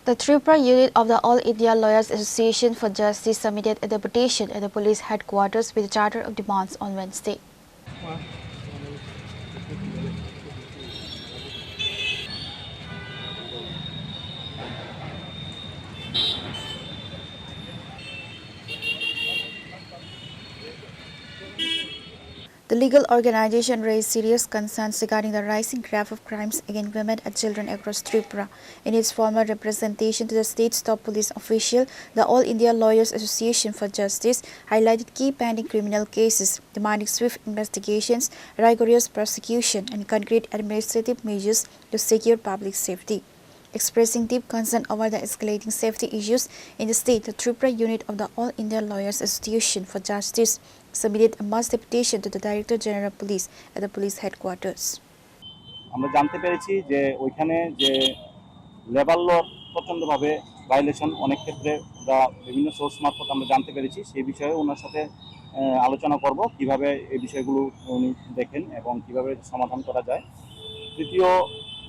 The Tripura unit of the All India Lawyers Association for Justice submitted a deputation at the police headquarters with a charter of demands on Wednesday. The legal organization raised serious concerns regarding the rising graph of crimes against women and children across Tripura. In its formal representation to the state's top police official, the All India Lawyers Association for Justice highlighted key pending criminal cases, demanding swift investigations, rigorous prosecution, and concrete administrative measures to secure public safety. Expressing deep concern over the escalating safety issues in the state, the Tripura unit of the All India Lawyers Association for Justice submitted a mass deputation to the Director General of Police at the police headquarters. আমরা জানতে পেরেছি যে ওইখানে যে labour লর প্রচণ্ডভাবে violation অনেক ক্ষেত্রে বা বিভিন্ন সোর্স মারফত আমরা জানতে পেরেছি, সেই বিষয়ে ওনার সাথে আলোচনা করব কিভাবে এই বিষয়গুলো উনি দেখেন এবং কিভাবে সমাধান করা যায়। তৃতীয়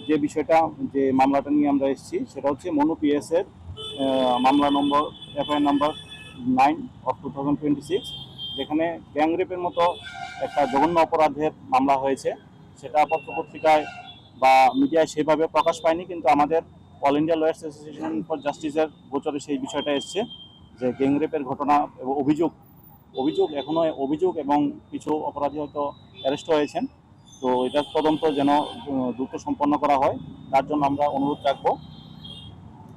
যে বিষয়টা যে মামলাটা নিয়ে আমরা এসেছি সেটা হচ্ছে মনু পিএসের মামলা নম্বর এফআইআর নাম্বার 9/2026, যেখানে গ্যাং রেপের মতো একটা জঘন্য অপরাধের মামলা হয়েছে। সেটা পত্রপত্রিকায় বা মিডিয়ায় সেভাবে প্রকাশ পায়নি, কিন্তু আমাদের all India lawyers association for জাস্টিসের গোচরে সেই বিষয়টা এসছে যে গ্যাং রেপের ঘটনা এবং অভিযোগ এবং কিছু অপরাধী হয়তো অ্যারেস্ট হয়েছেন। তো এটার তদন্ত যেন দ্রুত সম্পন্ন করা হয়, তার জন্য আমরা অনুরোধ রাখবো।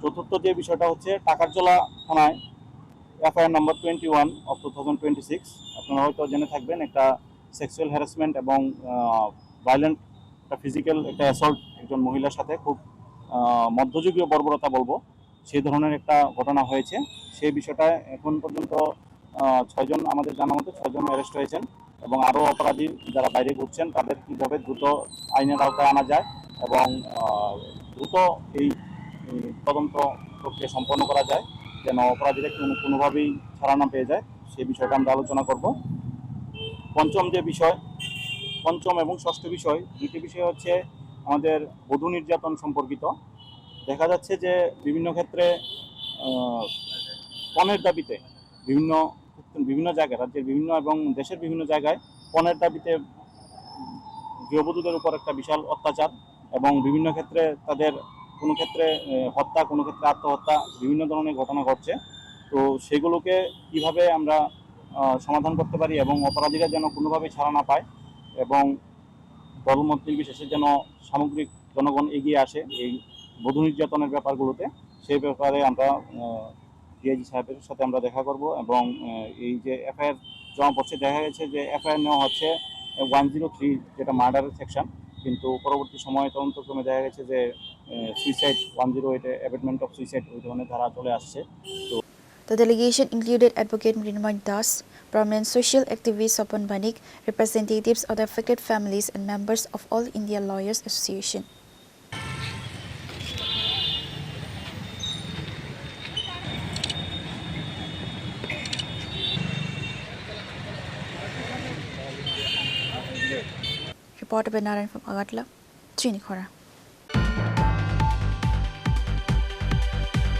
চতুর্থ যে বিষয়টা হচ্ছে টাকারজলা থানায় এফআইআর নাম্বার 21/2026, আপনারা হয়তো জেনে থাকবেন, একটা সেক্সুয়াল হ্যারাসমেন্ট এবং ভায়োলেন্ট একটা ফিজিক্যাল একটা অ্যাসল্ট একজন মহিলার সাথে, খুব মধ্যযুগীয় বর্বরতা বলবো, সেই ধরনের একটা ঘটনা হয়েছে। সেই বিষয়টা এখন পর্যন্ত 6 জন আমাদের জানা মতো 6 জন অ্যারেস্ট হয়েছেন এবং আরও অপরাধী যারা বাইরে ঘুরছেন তাদের কীভাবে দ্রুত আইনের আওতায় আনা যায় এবং দ্রুত এই তদন্ত প্রক্রিয়া সম্পন্ন করা যায়, যেন অপরাধীরা কোনোভাবেই ছাড়া না পেয়ে যায়, সেই বিষয়টা আমরা আলোচনা করব। পঞ্চম এবং ষষ্ঠ বিষয়, দুটি বিষয় হচ্ছে আমাদের বধূ নির্যাতন সম্পর্কিত। দেখা যাচ্ছে যে বিভিন্ন ক্ষেত্রে পণের দাবিতে বিভিন্ন জায়গায়, রাজ্যের বিভিন্ন এবং দেশের বিভিন্ন জায়গায় পণের দাবিতে গৃহবধূদের উপর একটা বিশাল অত্যাচার এবং বিভিন্ন ক্ষেত্রে তাদের কোনো ক্ষেত্রে হত্যা, কোনো ক্ষেত্রে আত্মহত্যা, বিভিন্ন ধরনের ঘটনা ঘটছে। তো সেগুলোকে কিভাবে আমরা সমাধান করতে পারি এবং অপরাধীরা যেন কোনোভাবেই ছাড়া না পায় এবং দলমত নির্বিশেষে যেন সামগ্রিক জনগণ এগিয়ে আসে এই বধূ নির্যাতনের ব্যাপারগুলোতে, সেই ব্যাপারে আমরা ডিআইজি সাহেবের সাথে আমরা দেখা করব। এবং এই যে এফআইআর জমা পড়ছে, দেখা গেছে যে এফআইআর নেওয়া হচ্ছে 103 যেটা মার্ডারের সেকশন, কিন্তু পরবর্তী সময়ে তদন্তক্রমে দেখা গেছে যে সুইসাইড 108 অ্যাবেটমেন্ট অফ সুইসাইড ওই ধরনের ধারা চলে আসছে। তো The delegation included Advocate Mrinmoy Das, prominent social activist Sopan Banik, representatives of the affected families and members of All India Lawyers Association. Reporter Benaran from Agatla, Trini Khora.